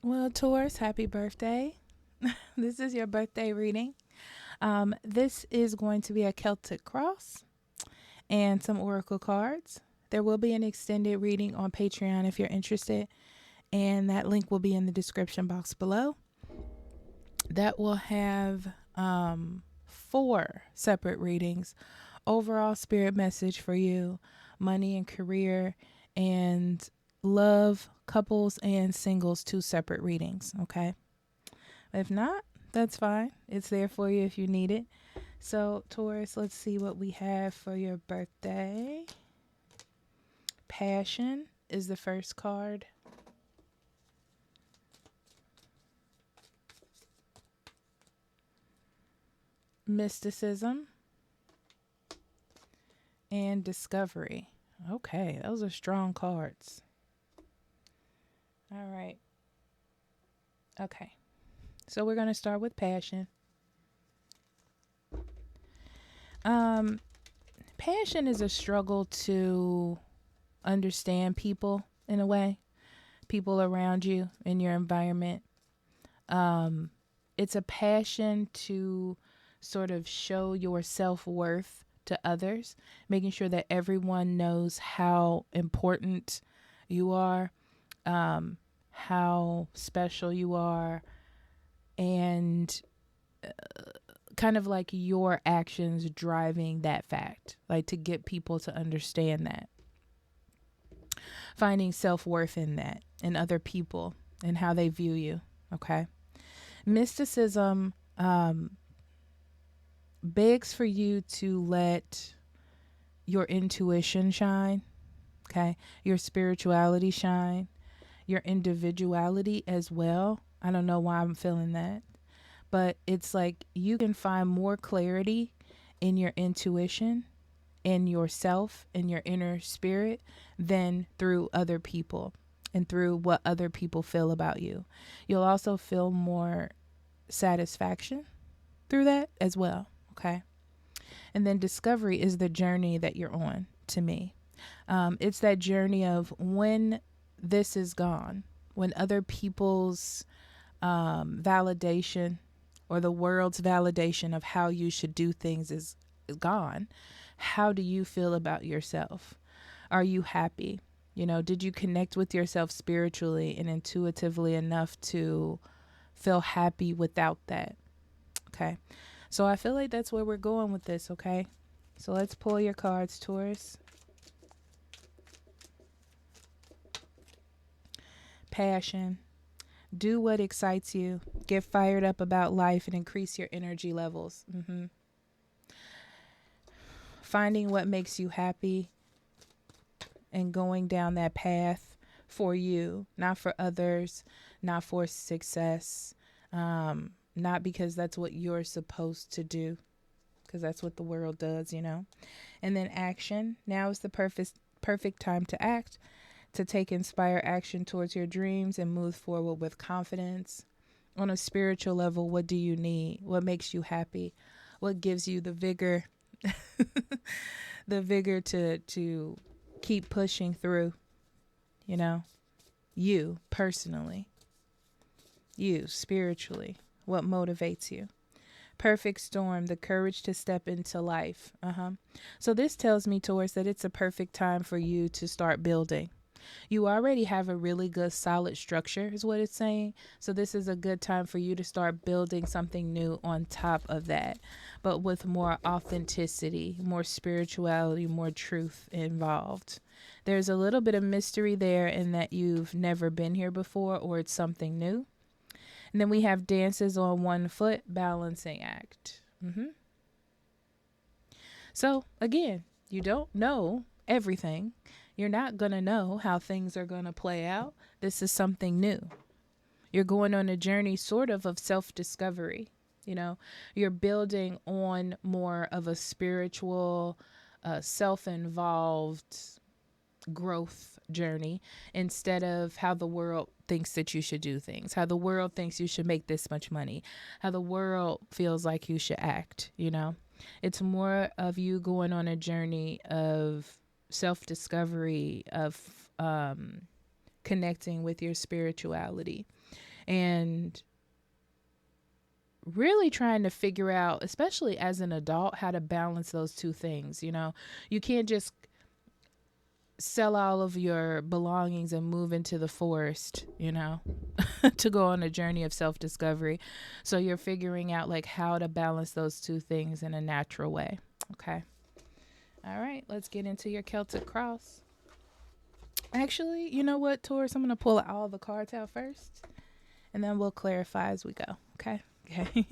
Well, Taurus, happy birthday. This is your birthday reading. This is going to be a Celtic cross and some oracle cards. There will be an extended reading on Patreon if you're interested, and that link will be in the description box below. That will have four separate readings. Overall spirit message for you, money and career, and love, couples, and singles, two separate readings. Okay. If not, that's fine. It's there for you if you need it. So, Taurus, let's see what we have for your birthday. Passion is the first card. Mysticism and discovery. Okay, those are strong cards. All right. Okay. So we're going to start with passion. Um Passion is a struggle to understand people in a way, people around you in your environment. Um, it's a passion to sort of show your self worth to others, making sure that everyone knows how important you are, how special you are, and kind of like your actions driving that fact, like to get people to understand that, finding self worth in that, in other people, and how they view you. Okay. Mysticism begs for you to let your intuition shine, okay? Your spirituality shine, your individuality as well. I don't know why I'm feeling that, but it's like you can find more clarity in your intuition, in yourself, in your inner spirit than through other people and through what other people feel about you. You'll also feel more satisfaction through that as well, okay? And then discovery is the journey that you're on to me. It's that journey of when this is gone, when other people's validation or the world's validation of how you should do things is gone. How do you feel about yourself? Are you happy? You know, did you connect with yourself spiritually and intuitively enough to feel happy without that? Okay. So I feel like that's where we're going with this, okay? So let's pull your cards, Taurus. Passion. Do what excites you. Get fired up about life and increase your energy levels. Finding what makes you happy and going down that path for you, not for others, not for success, not because that's what you're supposed to do, because that's what the world does, you know. And then action. Now is the perfect time to act, to take inspired action towards your dreams and move forward with confidence. On a spiritual level, what do you need? What makes you happy? What gives you the vigor, the vigor to keep pushing through, you know? You personally, you spiritually, what motivates you? Perfect storm, the courage to step into life. So this tells me, Taurus, that it's a perfect time for you to start building. You already have a really good solid structure, is what it's saying. So this is a good time for you to start building something new on top of that, but with more authenticity, more spirituality, more truth involved. There's a little bit of mystery there in that you've never been here before or it's something new. And then we have dances on one foot, balancing act. So again, you don't know everything. You're not going to know how things are going to play out. This is something new. You're going on a journey sort of self discovery. You know, you're building on more of a spiritual, self involved growth journey instead of how the world thinks that you should do things, how the world thinks you should make this much money, how the world feels like you should act, you know? It's more of you going on a journey of self discovery, of connecting with your spirituality and really trying to figure out, especially as an adult, how to balance those two things. You know, you can't just sell all of your belongings and move into the forest, you know, to go on a journey of self-discovery. So you're figuring out like how to balance those two things in a natural way. Okay. All right, let's get into your Celtic cross. Actually, you know what, Taurus? I'm going to pull all the cards out first, and then we'll clarify as we go. Okay? Okay.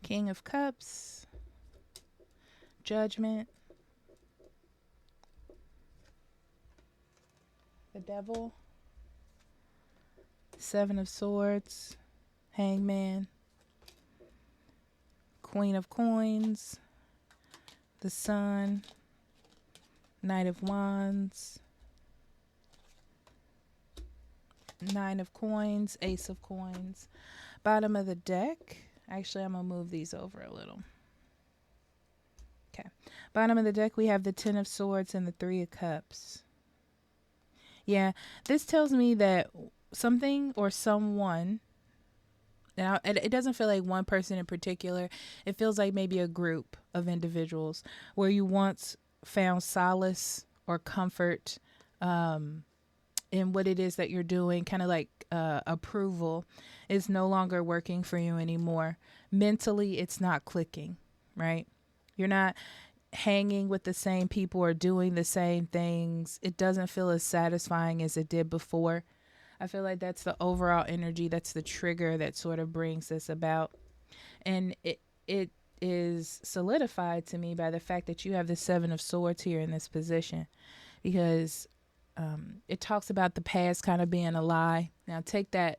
King of Cups, Judgment, the Devil, Seven of Swords, Hangman, Queen of Coins, the Sun, Knight of Wands, Nine of Coins, Ace of Coins. Bottom of the deck. Actually, I'm going to move these over a little. Okay. Bottom of the deck, we have the Ten of Swords and the Three of Cups. Yeah, this tells me that something or someone, now it doesn't feel like one person in particular. It feels like maybe a group of individuals where you once found solace or comfort in what it is that you're doing, kind of like approval, is no longer working for you anymore. Mentally, it's not clicking, right? You're not hanging with the same people or doing the same things. It doesn't feel as satisfying as it did before. I feel like that's the overall energy. That's the trigger that sort of brings this about. And it is solidified to me by the fact that you have the Seven of Swords here in this position, because it talks about the past kind of being a lie. Now take that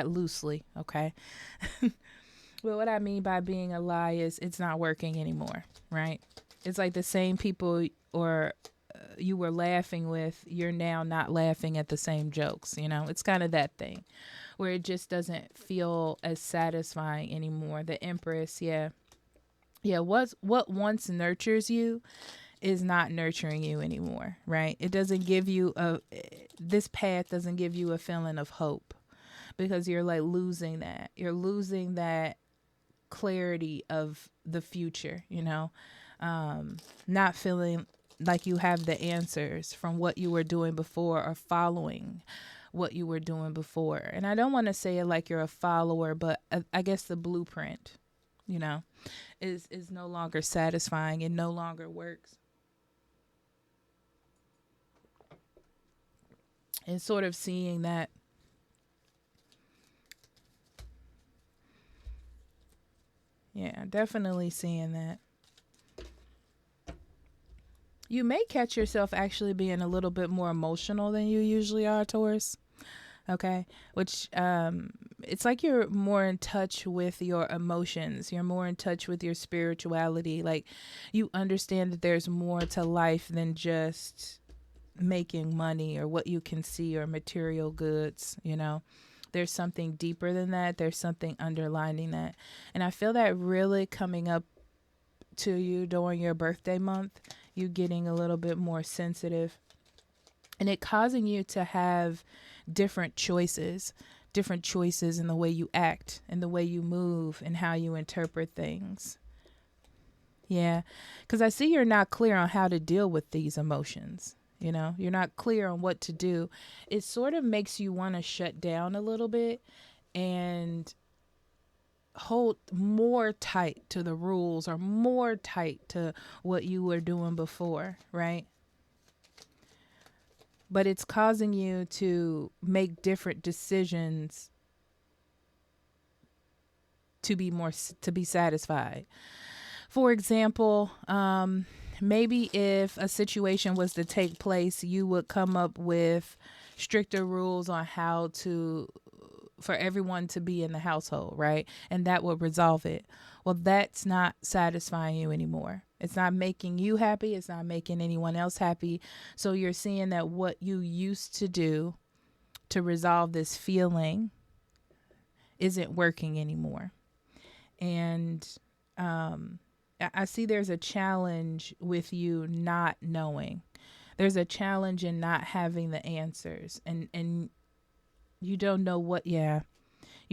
loosely, okay? Well, what I mean by being a lie is it's not working anymore, right? It's like the same people or you were laughing with, you're now not laughing at the same jokes, you know? It's kind of that thing where it just doesn't feel as satisfying anymore. The Empress, yeah, what once nurtures you is not nurturing you anymore, right? It doesn't give you this path doesn't give you a feeling of hope, because you're like losing that. You're losing that clarity of the future, you know, not feeling like you have the answers from what you were doing before or following what you were doing before. And I don't want to say it like you're a follower, but I guess the blueprint, you know, is no longer satisfying. It no longer works. And sort of seeing that. Yeah, definitely seeing that. You may catch yourself actually being a little bit more emotional than you usually are, Taurus. Okay, which it's like you're more in touch with your emotions. You're more in touch with your spirituality. Like you understand that there's more to life than just making money or what you can see or material goods, you know. There's something deeper than that. There's something underlining that. And I feel that really coming up to you during your birthday month, you getting a little bit more sensitive, and it causing you to have different choices in the way you act and the way you move and how you interpret things. Yeah, because I see you're not clear on how to deal with these emotions. You know, you're not clear on what to do. It sort of makes you want to shut down a little bit and hold more tight to the rules or more tight to what you were doing before, right? But it's causing you to make different decisions to be satisfied. For example, maybe if a situation was to take place, you would come up with stricter rules on how to for everyone to be in the household, right? And that would resolve it. Well, that's not satisfying you anymore. It's not making you happy. It's not making anyone else happy. So you're seeing that what you used to do to resolve this feeling isn't working anymore. And I see there's a challenge with you not knowing. There's a challenge in not having the answers. And you don't know what, you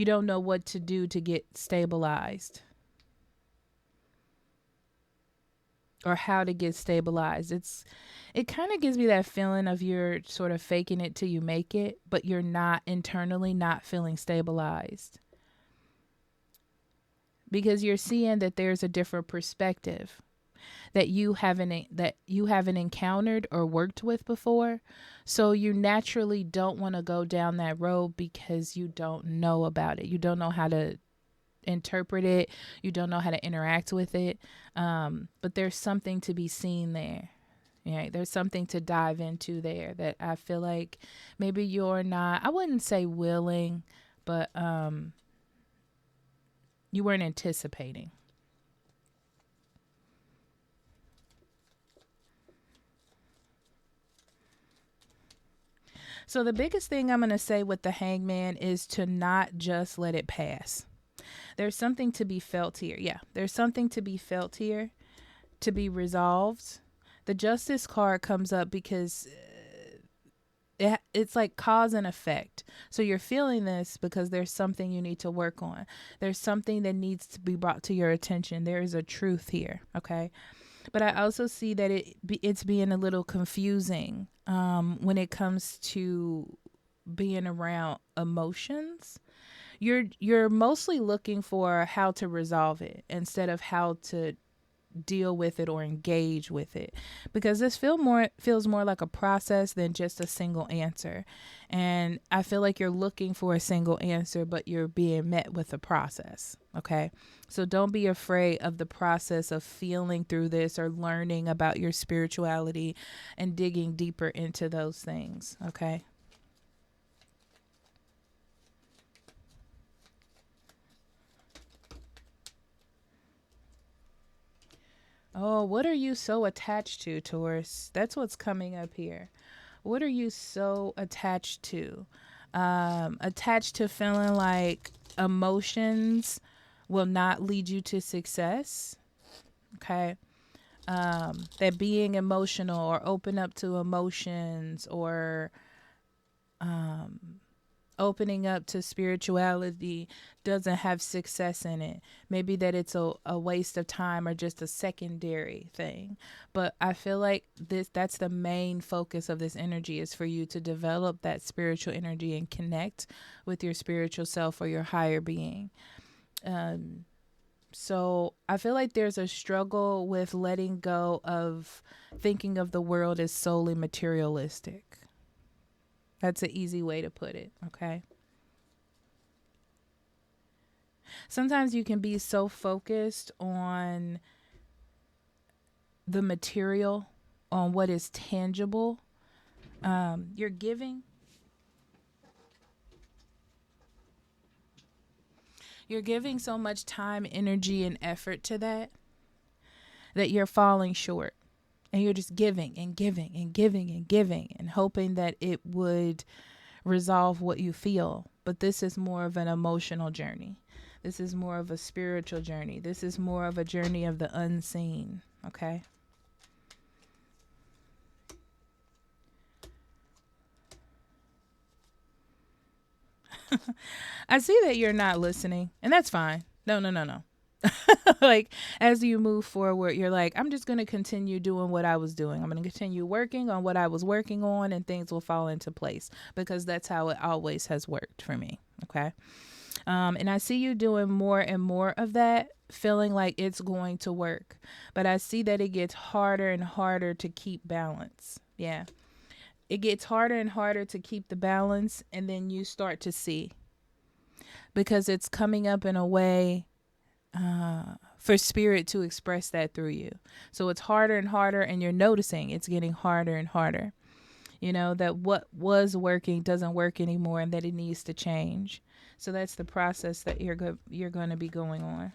don't know what to do to get stabilized or how to get stabilized. It kind of gives me that feeling of you're sort of faking it till you make it, but you're not internally not feeling stabilized. Because you're seeing that there's a different perspective that you haven't encountered or worked with before. So you naturally don't want to go down that road because you don't know about it. You don't know how to interpret it. You don't know how to interact with it. But there's something to be seen there. Yeah, there's something to dive into there that I feel like maybe you're not, I wouldn't say willing, but you weren't anticipating. So the biggest thing I'm going to say with the hangman is to not just let it pass. There's something to be felt here. Yeah, there's something to be felt here, to be resolved. The justice card comes up because it's like cause and effect. So you're feeling this because there's something you need to work on. There's something that needs to be brought to your attention. There is a truth here, okay? But I also see that it's being a little confusing when it comes to being around emotions. You're mostly looking for how to resolve it instead of how to deal with it or engage with it, because this feels more like a process than just a single answer. And I feel like you're looking for a single answer, but you're being met with a process. Okay, so don't be afraid of the process of feeling through this or learning about your spirituality and digging deeper into those things. Okay. Oh, what are you so attached to, Taurus? That's what's coming up here. What are you so attached to? Attached to feeling like emotions will not lead you to success. Okay. That being emotional or open up to emotions or opening up to spirituality doesn't have success in it. Maybe that it's a waste of time or just a secondary thing. But I feel like that's the main focus of this energy, is for you to develop that spiritual energy and connect with your spiritual self or your higher being. So I feel like there's a struggle with letting go of thinking of the world as solely materialistic. That's an easy way to put it, okay? Sometimes you can be so focused on the material, on what is tangible. You're giving. You're giving so much time, energy, and effort to that you're falling short. And you're just giving and giving and giving and giving and hoping that it would resolve what you feel. But this is more of an emotional journey. This is more of a spiritual journey. This is more of a journey of the unseen. Okay? I see that you're not listening, and that's fine. No. Like, as you move forward, you're like, I'm just going to continue doing what I was doing. I'm going to continue working on what I was working on, and things will fall into place, because that's how it always has worked for me. Okay. And I see you doing more and more of that, feeling like it's going to work. But I see that it gets harder and harder to keep balance. Yeah. It gets harder and harder to keep the balance, and then you start to see, because it's coming up in a way for spirit to express that through you. So it's harder and harder, and you're noticing it's getting harder and harder. You know, that what was working doesn't work anymore, and that it needs to change. So that's the process that you're going to be going on.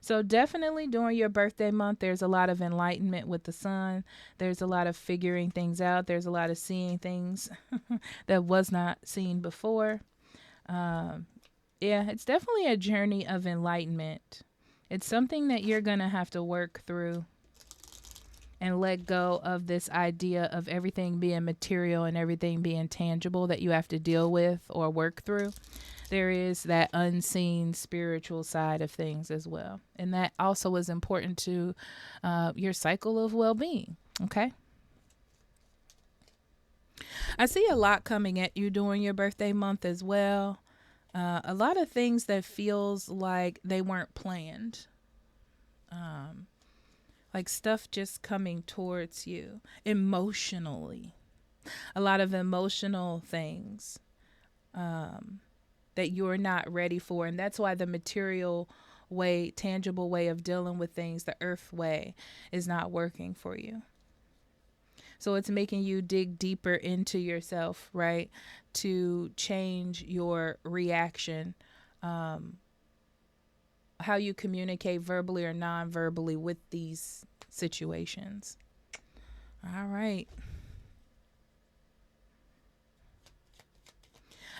So definitely during your birthday month, there's a lot of enlightenment with the sun. There's a lot of figuring things out. There's a lot of seeing things that was not seen before. Um, yeah, it's definitely a journey of enlightenment. It's something that you're going to have to work through and let go of this idea of everything being material and everything being tangible that you have to deal with or work through. There is that unseen spiritual side of things as well. And that also is important to your cycle of well-being. Okay. I see a lot coming at you during your birthday month as well. A lot of things that feels like they weren't planned. Like stuff just coming towards you emotionally. A lot of emotional things that you're not ready for. And that's why the material way, tangible way of dealing with things, the earth way, is not working for you. So it's making you dig deeper into yourself, right? To change your reaction, how you communicate verbally or non-verbally with these situations. All right.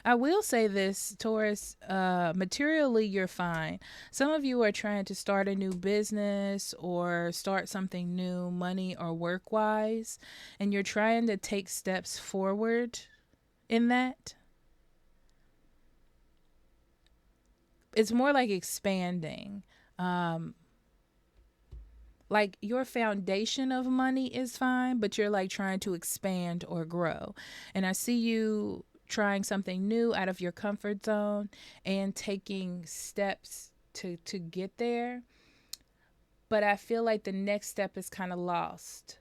I will say this, Taurus, materially, you're fine. Some of you are trying to start a new business or start something new, money or work wise, and you're trying to take steps forward in that. It's more like expanding. Like your foundation of money is fine, but you're like trying to expand or grow. And I see you trying something new out of your comfort zone and taking steps to get there. But I feel like the next step is kind of lost.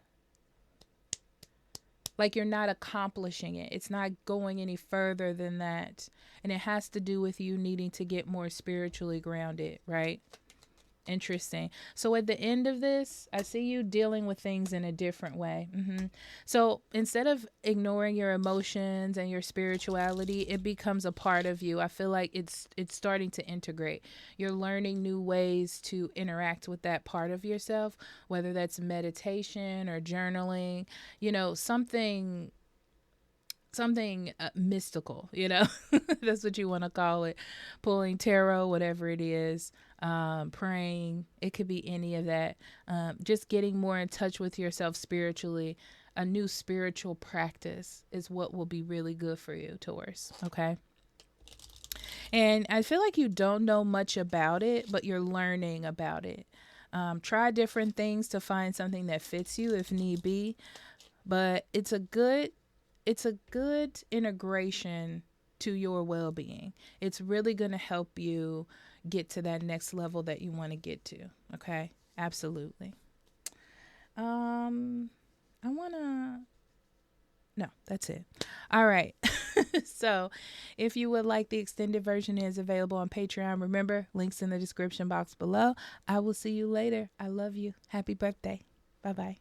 Like you're not accomplishing it. It's not going any further than that. And it has to do with you needing to get more spiritually grounded, right? Interesting. So at the end of this, I see you dealing with things in a different way. So instead of ignoring your emotions and your spirituality, it becomes a part of you. I feel like it's starting to integrate. You're learning new ways to interact with that part of yourself, whether that's meditation or journaling, something mystical, that's what you want to call it, pulling tarot, whatever it is, praying, it could be any of that, just getting more in touch with yourself spiritually. A new spiritual practice is what will be really good for you, Taurus. Okay. And I feel like you don't know much about it, but you're learning about it. Try different things to find something that fits you if need be, but it's a good integration to your well-being. It's really going to help you get to that next level that you want to get to. Okay? Absolutely. No, that's it. All right. So if you would like, the extended version is available on Patreon. Remember, links in the description box below. I will see you later. I love you. Happy birthday. Bye-bye.